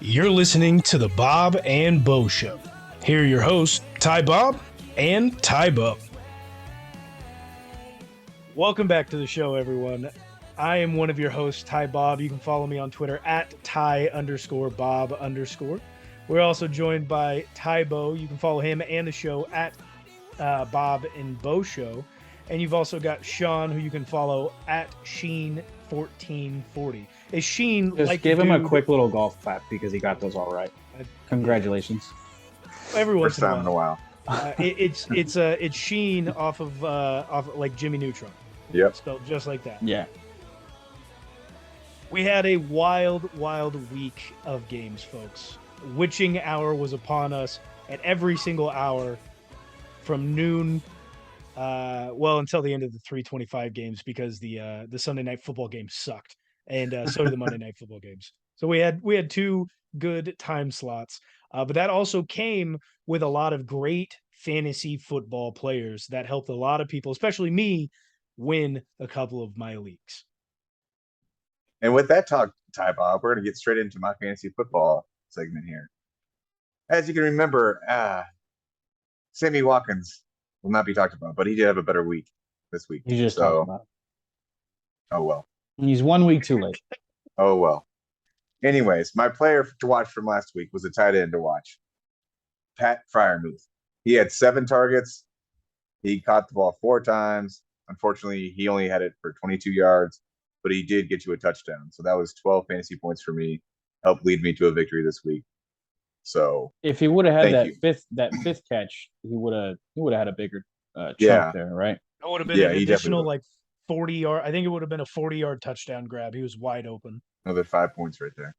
You're listening to the Bob and Bo Show. Here are your hosts, Ty Bob and Ty Bo. Welcome back to the show, everyone. I am one of your hosts, Ty Bob. You can follow me on Twitter at Ty_Bob_. We're also joined by Ty Bo. You can follow him and the show at Bob and Bo Show. And you've also got Sean, who you can follow at Sheen1440. Is Sheen just like give him a quick little golf clap because he got those all right. Congratulations. Every once First time in a while. It's Sheen off of like Jimmy Neutron. Yep. Spelled just like that. Yeah. We had a wild week of games, folks. Witching hour was upon us at every single hour from noon until the end of the 325 games, because the Sunday night football games sucked, and so did the Monday night football games. So we had two good time slots, but that also came with a lot of great fantasy football players that helped a lot of people, especially me, win a couple of my leagues. And with that talk, Ty Bob, we're going to get straight into my fantasy football segment here. As you can remember, Sammy Watkins will not be talked about, but he did have a better week this week. You just talked about it. Oh, well. He's 1 week too late. Oh, well. Anyways, my player to watch from last week was a tight end to watch, Pat Freiermuth. He had 7 targets. He caught the ball 4 times. Unfortunately, he only had it for 22 yards, but he did get you a touchdown. So that was 12 fantasy points for me. Helped lead me to a victory this week. So if he would have had that fifth catch, he would have had a bigger chunk there, right? That would have been an additional like 40-yard. I think it would have been a 40-yard touchdown grab. He was wide open. Another 5 points right there.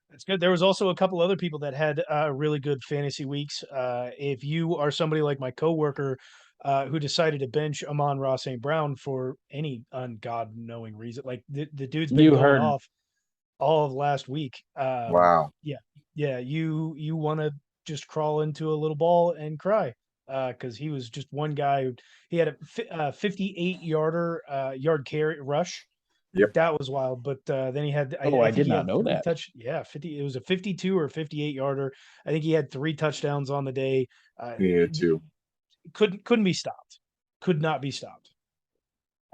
That's good. There was also a couple other people that had really good fantasy weeks. If you are somebody like my coworker who decided to bench Amon-Ra St. Brown for any God-knowing reason, like the dude's been going off all of last week. Wow. Yeah. You want to just crawl into a little ball and cry because he was just one guy. He had a 58-yarder yard carry rush. Yep, that was wild. But then he had. I did not know that. 50. It was a 52 or 58-yarder. I think he had 3 touchdowns on the day. Yeah, 2. Couldn't be stopped. Could not be stopped.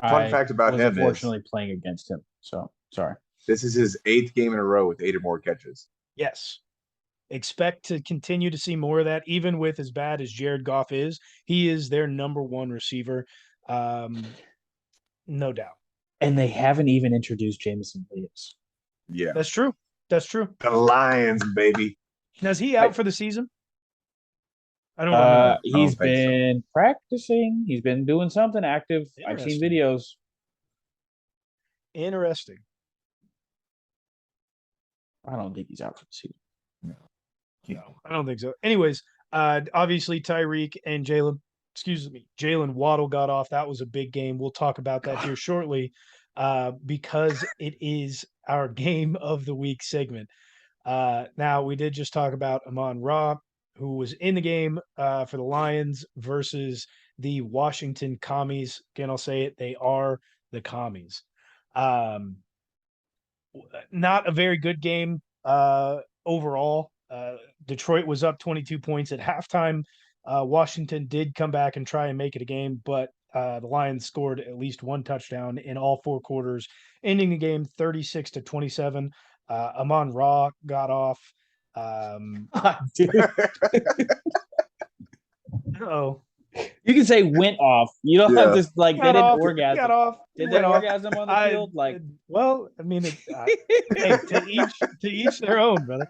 Fun fact about him is, unfortunately, playing against him. So sorry. This is his 8th game in a row with 8 or more catches. Yes. Expect to continue to see more of that, even with as bad as Jared Goff is. He is their number 1 receiver. No doubt. And they haven't even introduced Jameson Williams. Yeah. That's true. The Lions, baby. Now, is he out for the season? I don't remember. He's been practicing. He's been doing something active. I've seen videos. Interesting. I don't think he's out for the season. No, I don't think so. Anyways, obviously Tyreek and Jalen Waddle got off. That was a big game. We'll talk about that here shortly because it is our game of the week segment. Now, we did just talk about Amon-Ra, who was in the game for the Lions versus the Washington Commies. Again, I'll say it. They are the Commies. Not a very good game overall. Detroit was up 22 points at halftime. Washington did come back and try and make it a game, but the Lions scored at least 1 touchdown in all 4 quarters, ending the game 36-27. Amon-Ra got off. Oh, you can say went off. You don't have to they didn't orgasm. Got off. Did they orgasm on the field? Well, I mean, hey, to each their own, brother.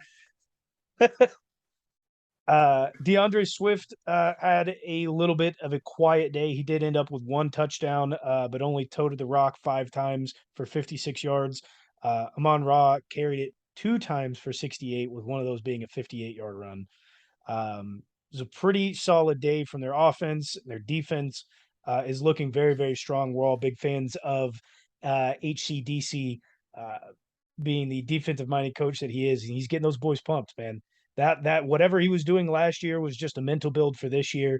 DeAndre Swift had a little bit of a quiet day. He did end up with 1 touchdown, but only toted the rock 5 times for 56 yards. Amon-Ra carried it 2 times for 68, with one of those being a 58-yard run. It was a pretty solid day from their offense. Their defense is looking very, very strong. We're all big fans of HCDC being the defensive-minded coach that he is. And he's getting those boys pumped, man. That whatever he was doing last year was just a mental build for this year.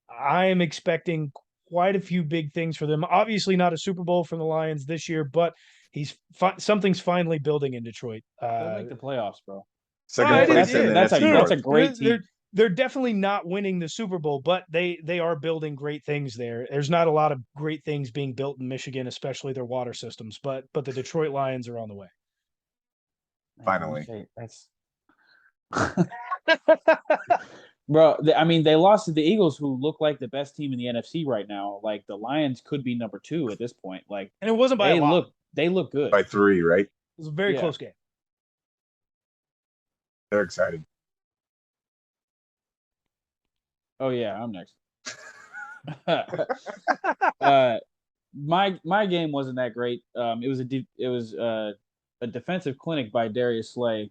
I am expecting quite a few big things for them. Obviously, not a Super Bowl from the Lions this year, but something's finally building in Detroit. They'll make the playoffs, bro. Second place in the That's NFC a North. great team. They're definitely not winning the Super Bowl, but they are building great things there. There's not a lot of great things being built in Michigan, especially their water systems, but the Detroit Lions are on the way. Finally. That's bro. I mean, they lost to the Eagles, who look like the best team in the NFC right now. Like the Lions could be number 2 at this point. Like, and it wasn't by a lot. They look good By 3, right? It was a very close game. They're excited. Oh yeah, I'm next. My game wasn't that great. It was a defensive clinic by Darius Slay.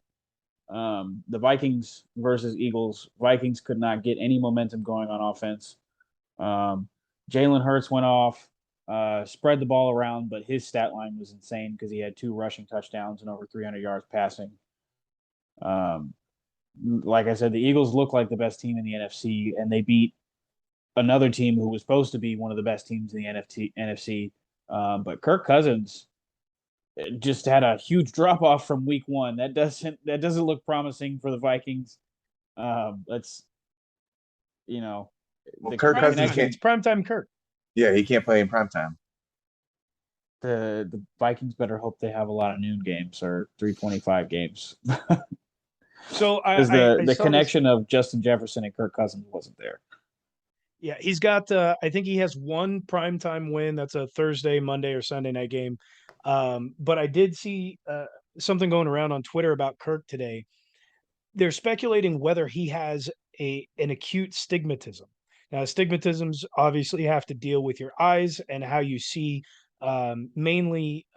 The Vikings versus Eagles. Vikings could not get any momentum going on offense. Jalen Hurts went off, spread the ball around, but his stat line was insane because he had 2 rushing touchdowns and over 300 yards passing. Like I said, the Eagles look like the best team in the NFC, and they beat another team who was supposed to be one of the best teams in the NFC. But Kirk Cousins just had a huge drop off from week 1. That doesn't look promising for the Vikings. That's Kirk Cousins it's primetime Kirk. Yeah, he can't play in primetime. The Vikings better hope they have a lot of noon games or 3:25 games. So the connection of Justin Jefferson and Kirk Cousins wasn't there. Yeah, he's got. I think he has one primetime win. That's a Thursday, Monday, or Sunday night game. But I did see something going around on Twitter about Kirk today. They're speculating whether he has an acute stigmatism. Now, stigmatisms obviously have to deal with your eyes and how you see. Mainly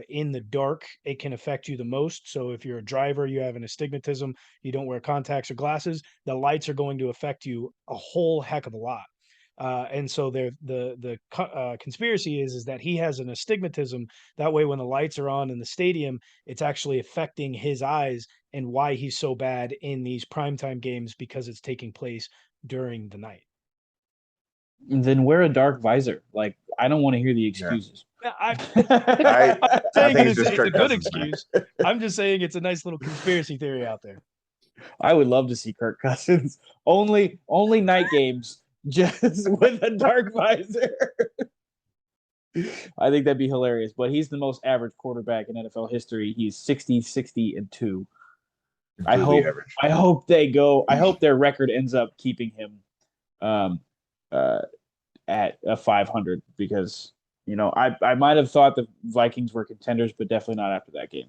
in the dark, it can affect you the most. So if you're a driver, you have an astigmatism, you don't wear contacts or glasses, the lights are going to affect you a whole heck of a lot. And so the conspiracy is that he has an astigmatism. That way, when the lights are on in the stadium, it's actually affecting his eyes, and why he's so bad in these primetime games because it's taking place during the night. Then wear a dark visor. Like, I don't want to hear the excuses. Yeah. I saying think it's it's just a Kirk good Cousins, man. excuse. I'm just saying it's a nice little conspiracy theory out there. I would love to see Kirk Cousins only night games, just with a dark visor. I think that'd be hilarious. But he's the most average quarterback in NFL history. He's 60-60-2. I hope their record ends up keeping him at a 500, because I might have thought the Vikings were contenders, but definitely not after that game.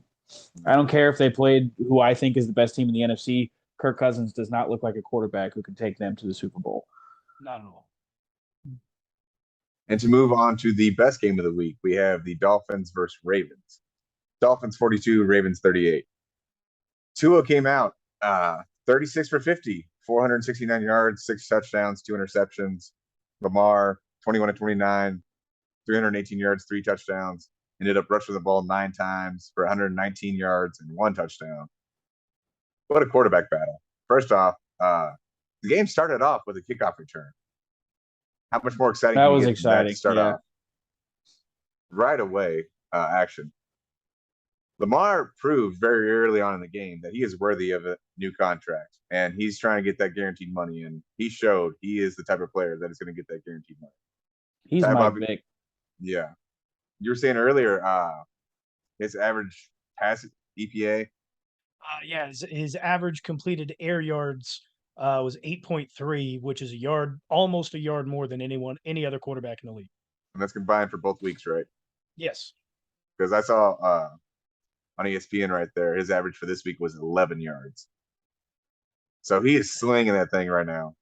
I don't care if they played who I think is the best team in the NFC. Kirk Cousins does not look like a quarterback who can take them to the Super Bowl. Not at all. And to move on to the best game of the week, we have the Dolphins versus Ravens. Dolphins 42, Ravens 38. Tua came out 36 for 50, 469 yards, 6 touchdowns, 2 interceptions. Lamar 21 to 29, 318 yards, 3 touchdowns. Ended up rushing the ball 9 times for 119 yards and 1 touchdown. What a quarterback battle. First off, the game started off with a kickoff return. How much more exciting that can was you get exciting. to start off? Right away, action. Lamar proved very early on in the game that he is worthy of a new contract, and he's trying to get that guaranteed money, and he showed he is the type of player that is going to get that guaranteed money. He's Mike Vick. Yeah. You were saying earlier, his average pass EPA. Yeah, his average completed air yards was 8.3, which is almost a yard more than any other quarterback in the league. And that's combined for both weeks, right? Yes. Because I saw on ESPN right there, his average for this week was 11 yards. So he is slinging that thing right now.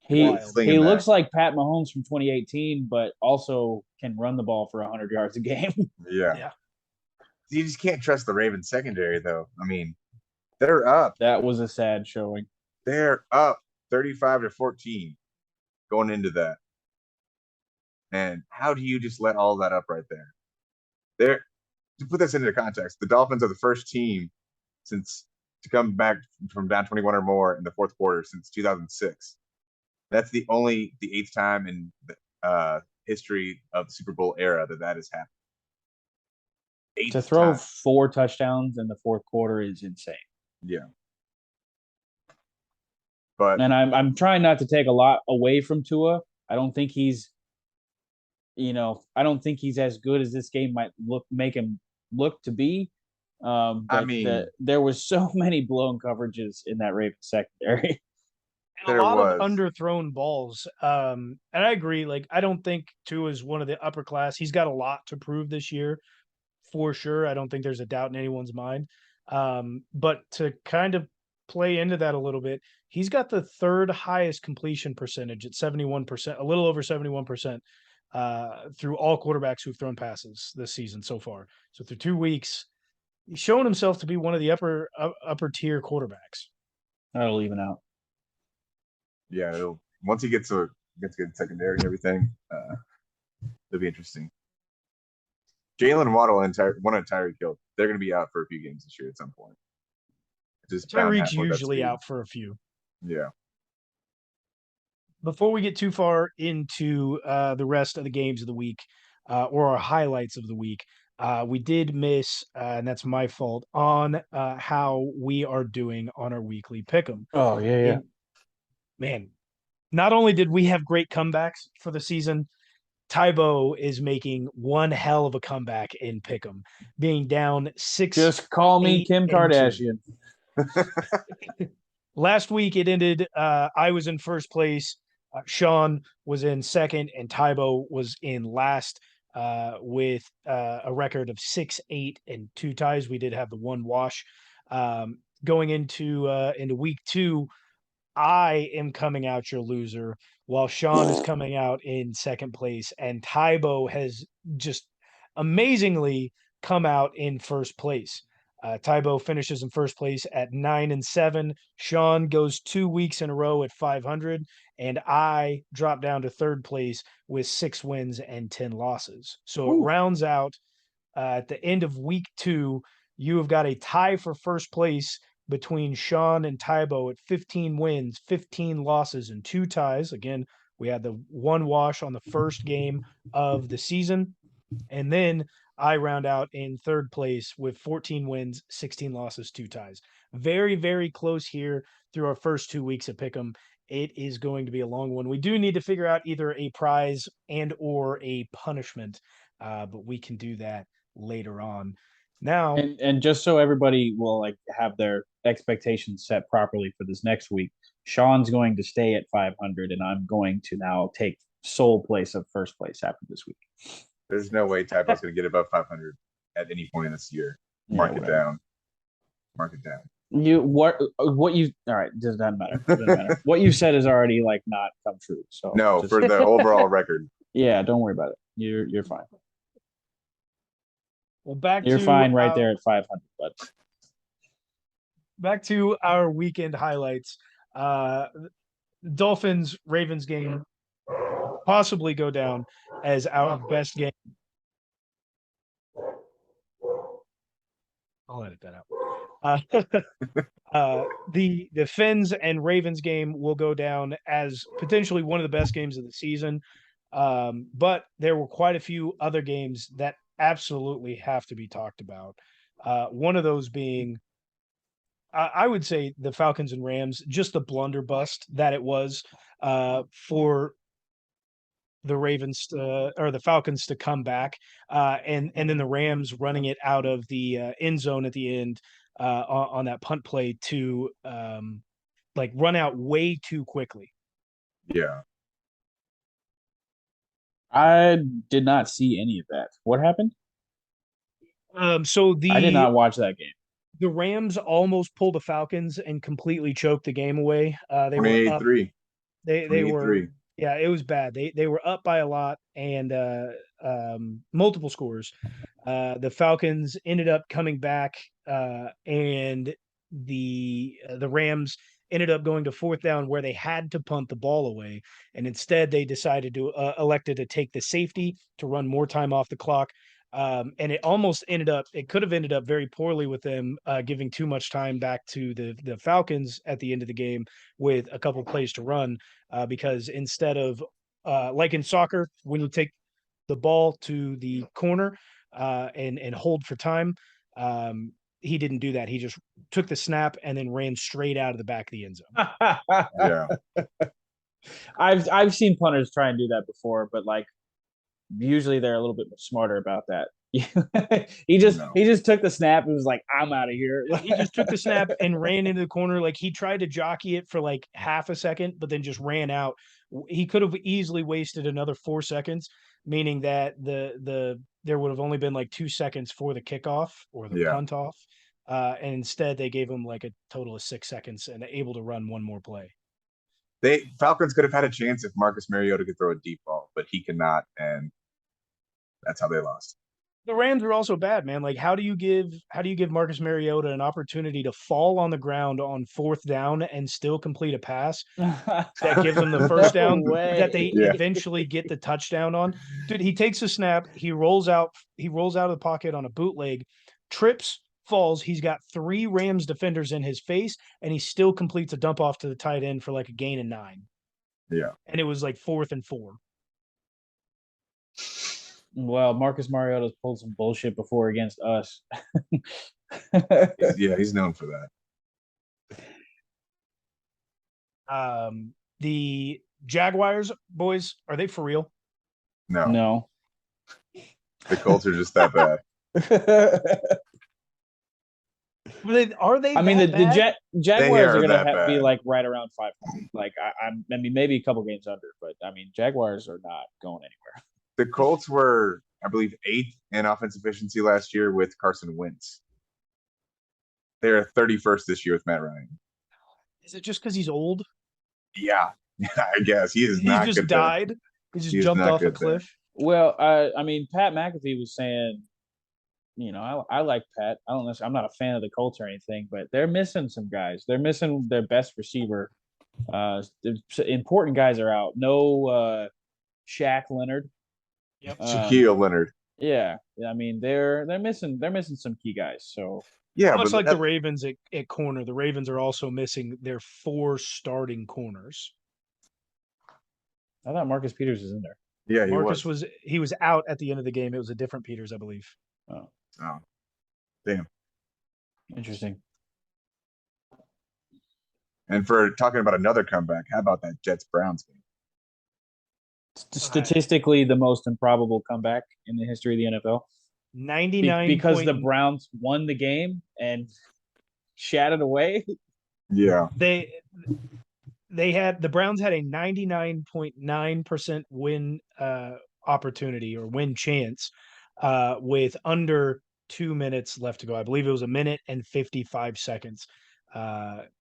He looks like Pat Mahomes from 2018, but also can run the ball for 100 yards a game. Yeah. You just can't trust the Ravens secondary, though. I mean, they're up. That was a sad showing. They're up 35-14 going into that. And how do you just let all that up right there? To put this into context, the Dolphins are the first team to come back from down 21 or more in the fourth quarter since 2006. That's the 8th time in history of the Super Bowl era that has happened. To Eighth throw time. 4 touchdowns in the fourth quarter is insane. Yeah. But And I'm trying not to take a lot away from Tua. I don't think he's I don't think he's as good as this game might make him look to be. But there was so many blown coverages in that Ravens secondary. A lot of underthrown balls. And I agree. Like, I don't think Tua is one of the upper class. He's got a lot to prove this year, for sure. I don't think there's a doubt in anyone's mind. But to kind of play into that a little bit, he's got the third highest completion percentage at 71%, a little over 71%, through all quarterbacks who've thrown passes this season so far. So through 2 weeks, he's shown himself to be one of the upper tier quarterbacks. That'll even out. Yeah, once he gets good secondary and everything, it'll be interesting. Jalen Waddle and Tyreek Hill, they're going to be out for a few games this year at some point. Tyreek's usually out for a few. Yeah. Before we get too far into the rest of the games of the week or our highlights of the week, we did miss, and that's my fault, on how we are doing on our weekly pick'em. Oh, yeah. Man, not only did we have great comebacks for the season, Tybo is making one hell of a comeback in pick'em, being down 6. Just call me Kim Kardashian. Last week it ended. I was in first place. Sean was in second, and Tybo was in last with a record of 6-8 and 2 ties. We did have the one wash. Going into week 2, I am coming out your loser, while Sean is coming out in second place, and Tybo has just amazingly come out in first place. Tybo finishes in first place at 9-7. Sean goes 2 weeks in a row at 500, and I drop down to third place with 6 wins and 10 losses. So it rounds out at the end of week 2. You have got a tie for first place between Sean and Tybo at 15 wins, 15 losses, and 2 ties. Again, we had the one wash on the first game of the season. And then I round out in third place with 14 wins, 16 losses, 2 ties. Very, very close here through our first 2 weeks of Pick'em. It is going to be a long one. We do need to figure out either a prize and or a punishment, but we can do that later on. Now, and just so everybody will like have their expectations set properly for this next week, Sean's going to stay at 500, and I'm going to now take sole place of first place after this week. There's no way Tybo's going to get above 500 at any point in this year. Mark it down. Mark it down. What you all right? Doesn't matter. What you said is already like not come true. So no, for the overall record. Yeah, don't worry about it. You're fine. Well, you're fine right there at 500, but back to our weekend highlights. Dolphins Ravens game possibly go down as our best game. I'll edit that out. The Fins and Ravens game will go down as potentially one of the best games of the season. But there were quite a few other games that absolutely have to be talked about. One of those being, I would say, the Falcons and Rams, just the blunderbuss that it was for the Ravens or the Falcons to come back, and then the Rams running it out of the end zone at the end on that punt play to like run out way too quickly. Yeah. I did not see any of that. What happened? So I did not watch that game. The Rams almost pulled the Falcons and completely choked the game away. They were up. They were. Yeah, it was bad. They were up by a lot and multiple scores. The Falcons ended up coming back, and the Rams ended up going to fourth down where they had to punt the ball away, and instead they decided to elected to take the safety to run more time off the clock. And it could have ended up very poorly with them giving too much time back to the Falcons at the end of the game with a couple plays to run, because instead of like in soccer, when you take the ball to the corner and hold for time. He didn't do that. He just took the snap and then ran straight out of the back of the end zone. Yeah. I've seen punters try and do that before, but like usually they're a little bit smarter about that. he just took the snap and was like, I'm out of here. He just took the snap and ran into the corner. Like he tried to jockey it for like half a second, but then just ran out. He could have easily wasted another 4 seconds, meaning that there would have only been like 2 seconds for the kickoff or the Yeah. punt off. And instead they gave him like a total of 6 seconds and able to run one more play. Falcons could have had a chance if Marcus Mariota could throw a deep ball, but he cannot, and that's how they lost. The Rams are also bad, man. Like, how do you give Marcus Mariota an opportunity to fall on the ground on 4th down and still complete a pass that gives them the first down that they eventually get the touchdown on? Dude, he takes a snap, he rolls out of the pocket on a bootleg, trips, falls. He's got 3 Rams defenders in his face, and he still completes a dump off to the tight end for like a gain of 9. Yeah. And it was like 4th and 4. Well, Marcus Mariota's pulled some bullshit before against us. Yeah, he's known for that. The Jaguars, boys, are they for real? No. The Colts are just that bad. Are they? I mean, the Jaguars are going to be like right around 500. Like I mean, maybe a couple games under, but I mean, Jaguars are not going anywhere. The Colts were, I believe, 8th in offensive efficiency last year with Carson Wentz. They're 31st this year with Matt Ryan. Is it just because he's old? Yeah, I guess he is not. He just died. He just jumped off a cliff. Well, I mean, Pat McAfee was saying, you know, I like Pat. I'm not a fan of the Colts or anything, but they're missing some guys. They're missing their best receiver. Important guys are out. No Shaq Leonard. Yep. Shaquille Leonard. Yeah, I mean they're missing some key guys. So yeah, much like the Ravens at corner, the Ravens are also missing their 4 starting corners. I thought Marcus Peters was in there. Yeah, Marcus was out at the end of the game. It was a different Peters, I believe. Oh, damn. Interesting. And for talking about another comeback, how about that Jets-Browns game? Statistically, the most improbable comeback in the history of the NFL. 99 because the Browns won the game and shat it away. Yeah. The Browns had a 99.9% win opportunity or win chance with under 2 minutes left to go. I believe it was 1 minute and 55 seconds.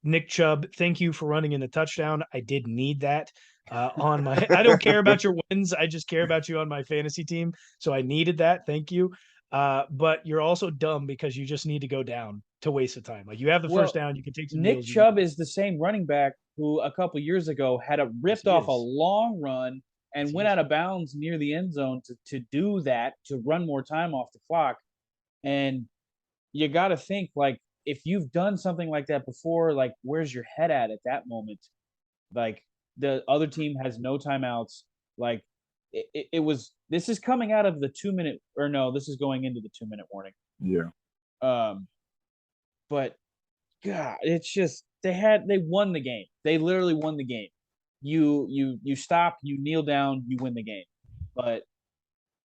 Nick Chubb, thank you for running in the touchdown. I did need that on my. I don't care about your wins. I just care about you on my fantasy team. So I needed that. Thank you. But you're also dumb because you just need to go down to waste the time. Like you have the first down, you can take some. Nick Chubb is the same running back who a couple years ago had ripped off a long run and went out of bounds near the end zone to do that, to run more time off the clock. And you got to think, like, if you've done something like that before, like, where's your head at that moment? Like, the other team has no timeouts. Like, this is coming out of the 2 minute, or no, this is going into the 2 minute warning. Yeah. But God, it's just they won the game. They literally won the game. You stop, you kneel down, you win the game. But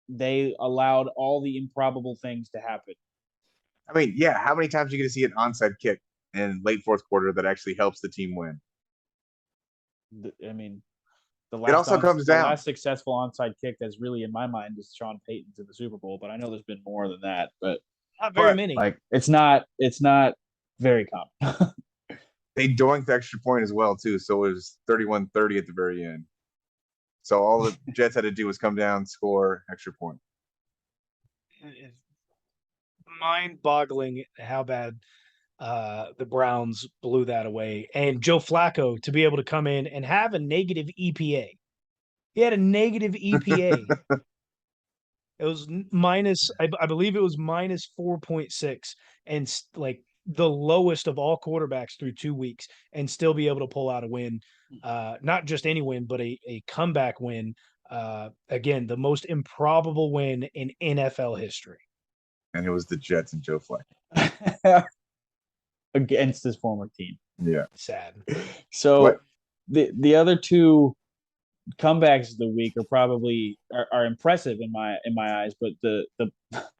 they allowed all the improbable things to happen. I mean, yeah, how many times are you going to see an onside kick in late 4th quarter that actually helps the team win? I mean, the last successful onside kick that's really in my mind is Sean Payton's in the Super Bowl, but I know there's been more than that. But not very many. Like it's not very common. They doinked the extra point as well too, so it was 31-30 at the very end. So all the Jets had to do was come down, score, extra point. It's mind-boggling how bad the Browns blew that away. And Joe Flacco to be able to come in and have a negative EPA. He had a negative EPA. It was minus, I believe it was minus 4.6. And like the lowest of all quarterbacks through 2 weeks and still be able to pull out a win. Not just any win, but a comeback win. Again, the most improbable win in NFL history. And it was the Jets and Joe Flacco. Against his former team. Yeah. Sad. So the other two comebacks of the week are probably are impressive in my eyes, but the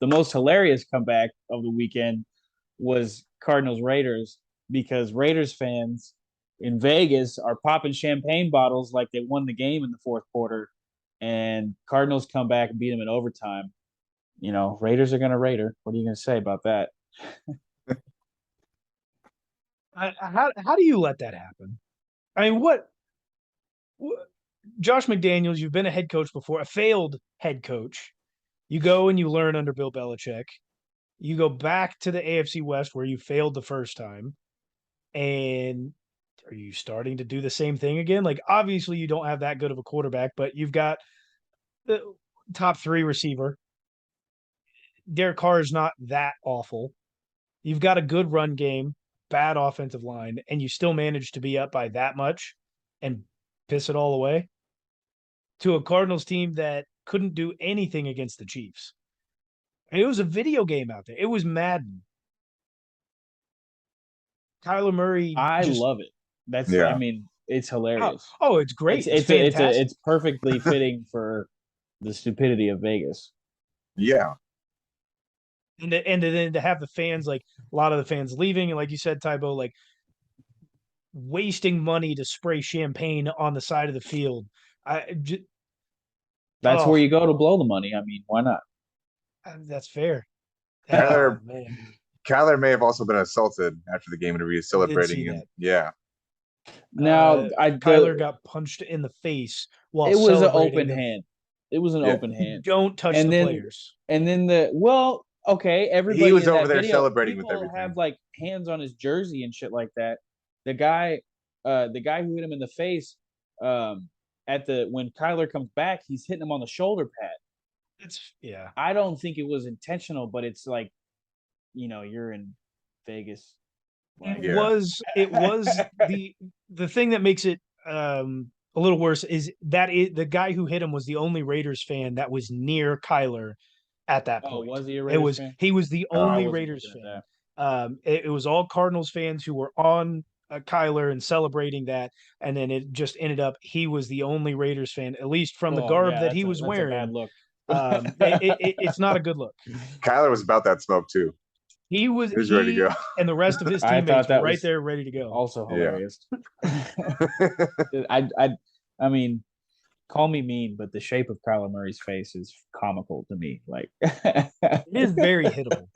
most hilarious comeback of the weekend was Cardinals Raiders, because Raiders fans in Vegas are popping champagne bottles like they won the game in the fourth quarter, and Cardinals come back and beat them in overtime. You know, Raiders are going to Raider. What are you going to say about that? How do you let that happen? I mean, what Josh McDaniels, you've been a head coach before, a failed head coach. You go and you learn under Bill Belichick. You go back to the AFC West where you failed the first time. And are you starting to do the same thing again? Like, obviously, you don't have that good of a quarterback, but you've got the top 3 receiver. Derek Carr is not that awful. You've got a good run game, bad offensive line, and you still manage to be up by that much and piss it all away to a Cardinals team that couldn't do anything against the Chiefs. And it was a video game out there. It was Madden. Kyler Murray. I love it. That's I mean, it's hilarious. Oh, it's great. It's fantastic. It's perfectly fitting for the stupidity of Vegas. Yeah. And then to have the fans, like a lot of the fans leaving, and like you said, Tybo, like wasting money to spray champagne on the side of the field. That's where you go to blow the money. I mean, why not? That's fair. Kyler may have also been assaulted after the game and he was celebrating. And, yeah. Now, Kyler got punched in the face while it was an open hand. It was an open hand. Don't touch the players. And then okay, everybody he was over there video, celebrating with everything. Have like hands on his jersey and shit like that. The guy who hit him in the face, when Kyler comes back, he's hitting him on the shoulder pad. I don't think it was intentional, but it's like, you know, you're in Vegas. It was the thing that makes it a little worse is that the guy who hit him was the only Raiders fan that was near Kyler at that point. Was he a Raiders fan? He was the only Raiders fan. It was all Cardinals fans who were on Kyler and celebrating that, and then it just ended up he was the only Raiders fan, at least from the garb that he was wearing. That's a bad look. It's not a good look. Kyler was about that smoke too. He was ready to go, and the rest of his teammates were right there, ready to go. Also hilarious. I mean, call me mean, but the shape of Kyler Murray's face is comical to me. Like, it is very hittable.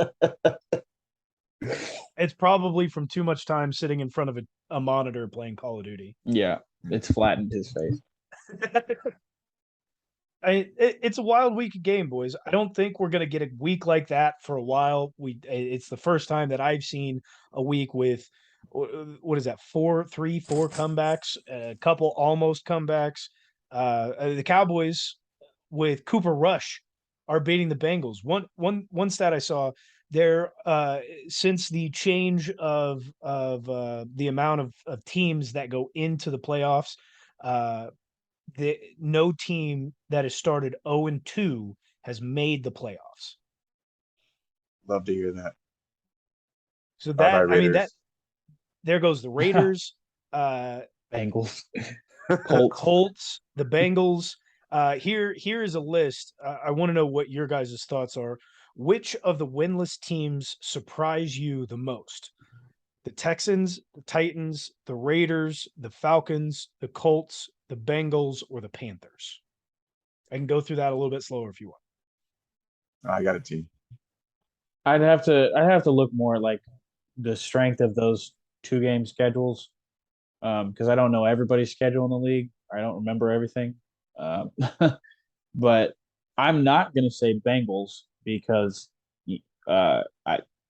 It's probably from too much time sitting in front of a monitor playing Call of Duty. Yeah, it's flattened his face. It's a wild week of game, boys. I don't think we're going to get a week like that for a while. It's the first time that I've seen a week with, what is that, 4 comebacks, a couple almost comebacks. The Cowboys with Cooper Rush are beating the Bengals. One stat I saw there, since the change of the amount of teams that go into the playoffs, no team that has started 0-2 has made the playoffs. Love to hear that. So that there goes the Raiders, Bengals, Colts, the Bengals. Here is a list. I want to know what your guys' thoughts are. Which of the winless teams surprise you the most? The Texans, the Titans, the Raiders, the Falcons, the Colts, the Bengals, or the Panthers? I can go through that a little bit slower if you want. I got a team. I'd have to look more at like the strength of those 2-game schedules, because I don't know everybody's schedule in the league. I don't remember everything. But I'm not going to say Bengals because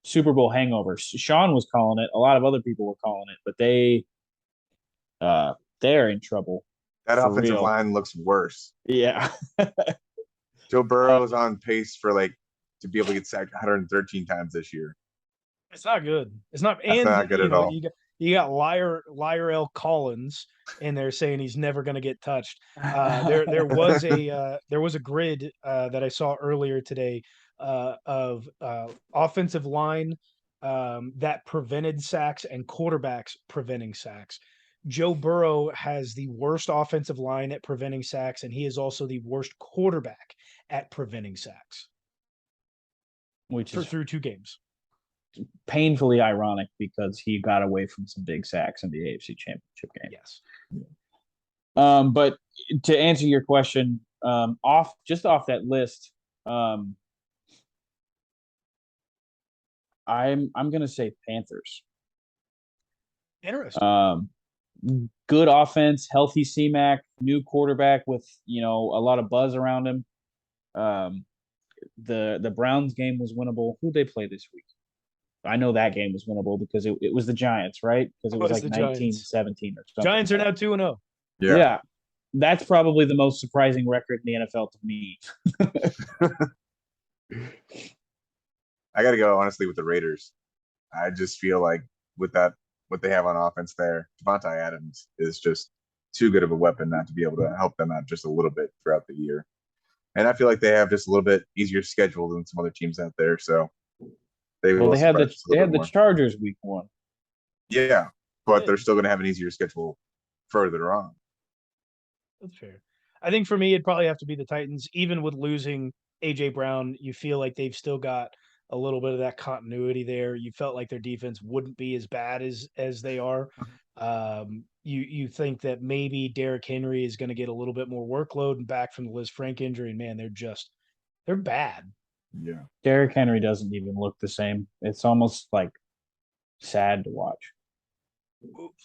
Super Bowl hangover. Sean was calling it. A lot of other people were calling it, but they're in trouble. That offensive line looks worse. Yeah. Joe Burrow is on pace for to be able to get sacked 113 times this year. It's not good. It's not, That's and not good at all. you got liar L Collins in there saying he's never going to get touched. There was a grid that I saw earlier today of offensive line that prevented sacks and quarterbacks preventing sacks. Joe Burrow has the worst offensive line at preventing sacks, and he is also the worst quarterback at preventing sacks Which is through 2 games. painfully ironic because he got away from some big sacks in the AFC Championship game. Yes. But to answer your question, off that list, I'm gonna say Panthers. Interesting. Good offense, healthy C-Mac, new quarterback with a lot of buzz around him. The Browns game was winnable. Who they play this week? I know that game was winnable because it was the Giants, right? Because it was like the 19-17 Giants. or something. Giants are now 2-0. Yeah. That's probably the most surprising record in the NFL to me. I got to go honestly with the Raiders. I just feel like with that, what they have on offense there, Devontae Adams is just too good of a weapon not to be able to help them out just a little bit throughout the year. And I feel like they have just a little bit easier schedule than some other teams out there. So they will they had surprise us a little bit the more. Chargers week 1. Yeah, but they're still going to have an easier schedule further on. That's fair. I think for me, it'd probably have to be the Titans. Even with losing AJ Brown, you feel like they've still got a little bit of that continuity there. You felt like their defense wouldn't be as bad as they are. You think that maybe Derrick Henry is going to get a little bit more workload and back from the Liz Frank injury. And man, they're bad. Yeah. Derrick Henry doesn't even look the same. It's almost like sad to watch.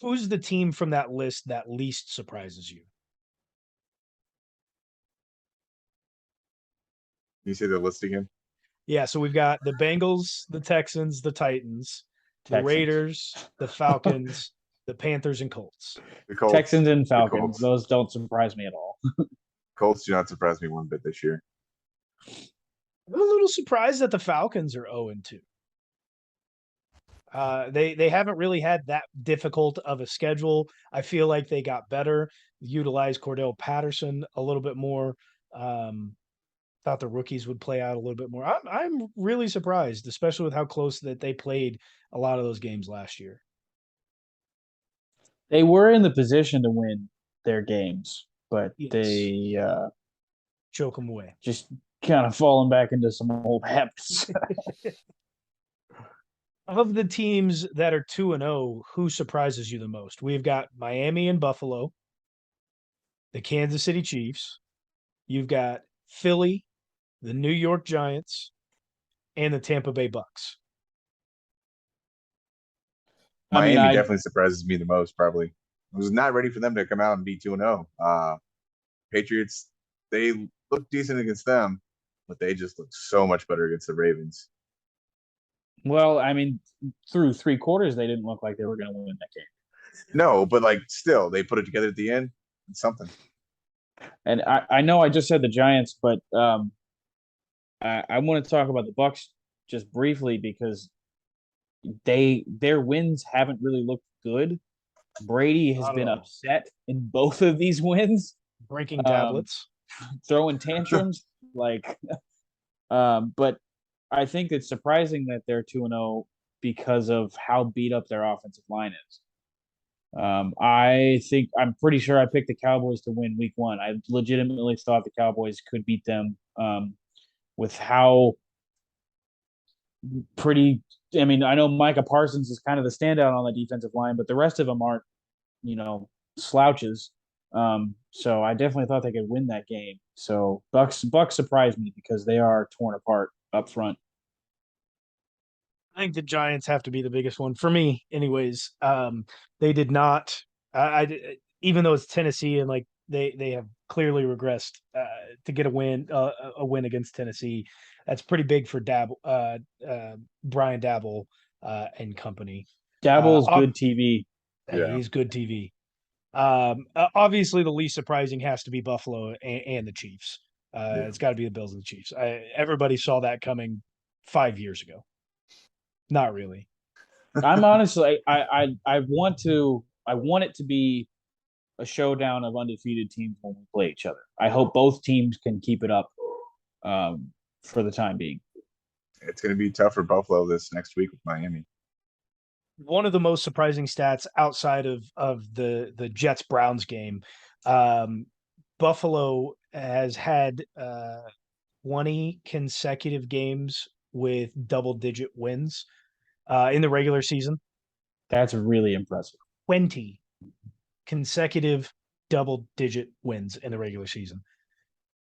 Who's the team from that list that least surprises you? You say the list again? Yeah, so we've got the Bengals, the Texans, the Titans, the Texans. Raiders, the Falcons, the Panthers, and Colts. The Colts. Texans and Falcons. Those don't surprise me at all. Colts do not surprise me one bit this year. I'm a little surprised that the Falcons are 0-2. They haven't really had that difficult of a schedule. I feel like they got better, utilized Cordell Patterson a little bit more. Thought the rookies would play out a little bit more. I'm really surprised, especially with how close that they played a lot of those games last year. They were in the position to win their games, but Yes. they choke them away. Just kind of falling back into some old habits. Of the teams that are 2-0, who surprises you the most? We've got Miami and Buffalo, the Kansas City Chiefs. You've got Philly, the New York Giants, and the Tampa Bay Bucks. Miami definitely surprises me the most, probably. I was not ready for them to come out and be 2-0. Patriots, they look decent against them, but they just look so much better against the Ravens. Well, I mean, through 3 quarters, they didn't look like they were going to win that game. No, but like still, they put it together at the end. It's something. And I know I just said the Giants, but I want to talk about the Bucks just briefly because their wins haven't really looked good. Brady has been upset in both of these wins, breaking tablets, throwing tantrums, but I think it's surprising that they're 2-0 because of how beat up their offensive line is. I'm pretty sure I picked the Cowboys to win week 1. I legitimately thought the Cowboys could beat them with how pretty. I mean, I know Micah Parsons is kind of the standout on the defensive line, but the rest of them aren't, slouches. So I definitely thought they could win that game. So Bucks surprised me because they are torn apart up front. I think the Giants have to be the biggest one for me, anyways. They did not. Even though it's Tennessee and like they have clearly regressed to get a win against Tennessee. That's pretty big for Brian Dabble and company. Dabble's good TV. Yeah. He's good TV. Obviously, the least surprising has to be Buffalo and the Chiefs. It's got to be the Bills and the Chiefs. Everybody saw that coming 5 years ago. Not really. I'm honestly, I want it to be a showdown of undefeated teams when we play each other. I hope both teams can keep it up for the time being. It's going to be tough for Buffalo this next week with Miami. One of the most surprising stats outside of the Jets Browns game, Buffalo has had 20 consecutive games with double digit wins in the regular season. That's really impressive. 20 consecutive double digit wins in the regular season.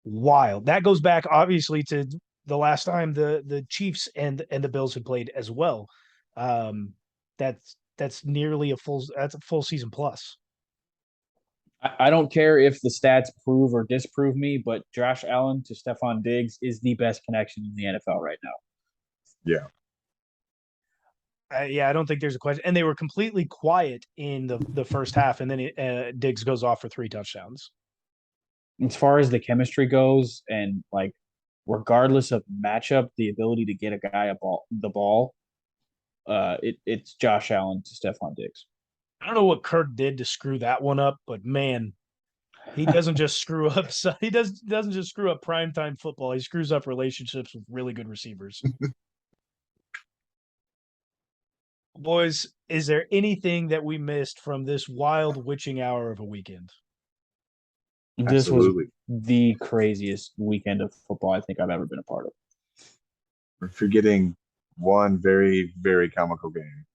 Wild. That goes back obviously to the last time the Chiefs and the Bills had played as well. That's nearly a full season plus. I don't care if the stats prove or disprove me, but Josh Allen to Stephon Diggs is the best connection in the NFL right now. Yeah. Yeah, I don't think there's a question. And they were completely quiet in the first half, and then Diggs goes off for 3 touchdowns. As far as the chemistry goes, and like regardless of matchup, the ability to get a guy the ball, it's Josh Allen to Stephon Diggs. I don't know what Kirk did to screw that one up, but man, he doesn't just screw up. He doesn't just screw up primetime football. He screws up relationships with really good receivers. Boys, is there anything that we missed from this wild witching hour of a weekend? This Absolutely. was the craziest weekend of football I think I've ever been a part of. We're forgetting one very, very comical game,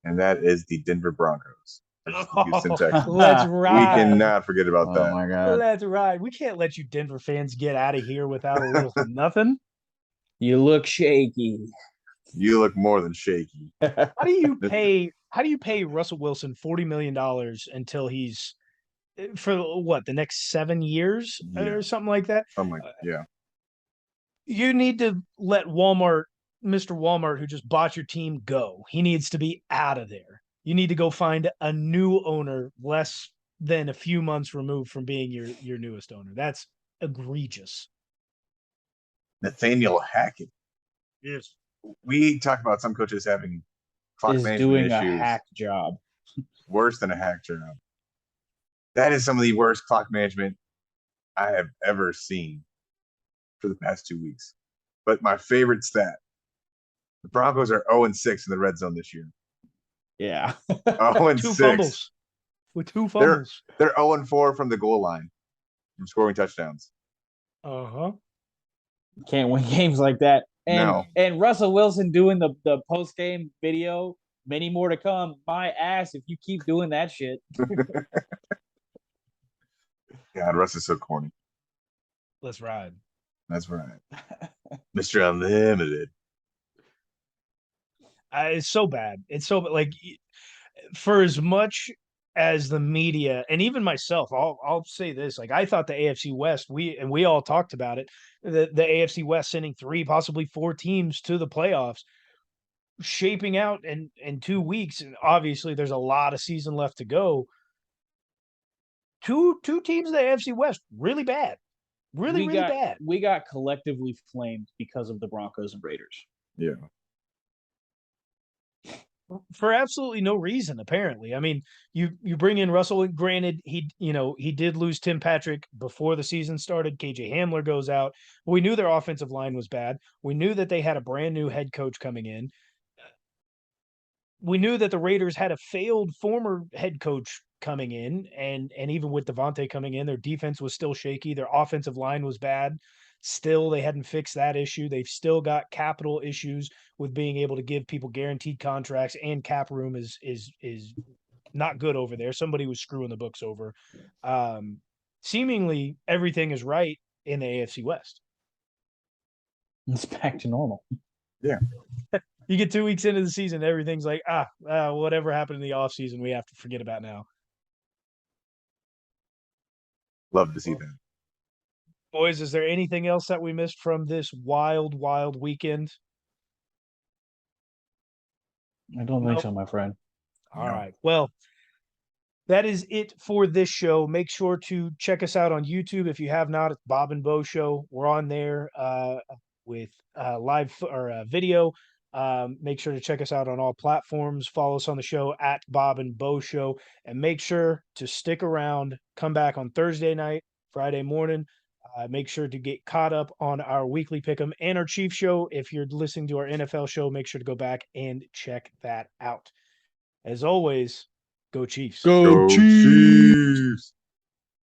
and that is the Denver Broncos. Houston Texans. Let's ride. We cannot forget about that. Oh my god. Let's ride. We can't let you Denver fans get out of here without a little nothing. You look shaky. You look more than shaky. How do you pay Russell Wilson $40 million until he's for what, the next 7 years or something like that? Yeah. You need to let Walmart, Mr. Walmart, who just bought your team, go. He needs to be out of there. You need to go find a new owner less than a few months removed from being your newest owner. That's egregious. Nathaniel Hackett. Yes. We talk about some coaches having clock Is management doing issues. a hack job. Worse than a hack job. That is some of the worst clock management I have ever seen for the past 2 weeks. But my favorite stat, the Broncos are 0-6 in the red zone this year. Yeah. 0-6. 2 fumbles. With 2 fumbles. They're 0-4 from the goal line from scoring touchdowns. Uh-huh. Can't win games like that. No. And Russell Wilson doing the post-game video, many more to come. My ass if you keep doing that shit. God, Russ is so corny. Let's ride. That's right. Mr. Unlimited. It's so bad. It's so like, for as much as the media and even myself, I'll say this: like, I thought the AFC West, we all talked about it, the AFC West sending 3, possibly 4 teams to the playoffs, shaping out in 2 weeks, and obviously there's a lot of season left to go. Two teams in the AFC West really bad, really bad. We got collectively flamed because of the Broncos and Raiders. Yeah. For absolutely no reason, apparently. I mean, you bring in Russell, and granted, he did lose Tim Patrick before the season started. KJ Hamler goes out. We knew their offensive line was bad. We knew that they had a brand new head coach coming in. We knew that the Raiders had a failed former head coach coming in, and even with Devontae coming in, their defense was still shaky. Their offensive line was bad. Still, they hadn't fixed that issue. They've still got capital issues with being able to give people guaranteed contracts, and cap room is not good over there. Somebody was screwing the books over. Seemingly everything is right in the AFC West. It's back to normal. Yeah. You get 2 weeks into the season, everything's like, whatever happened in the offseason, we have to forget about now. Love to see that. Boys, is there anything else that we missed from this wild, wild weekend? I don't think so, my friend. All right. Well, that is it for this show. Make sure to check us out on YouTube if you have not. It's Bob and Bo Show. We're on there with live or video. Make sure to check us out on all platforms. Follow us on the show at Bob and Bo Show, and make sure to stick around. Come back on Thursday night, Friday morning. Make sure to get caught up on our weekly pick'em and our Chief show. If you're listening to our NFL show, make sure to go back and check that out. As always, go Chiefs. Go Go Chiefs!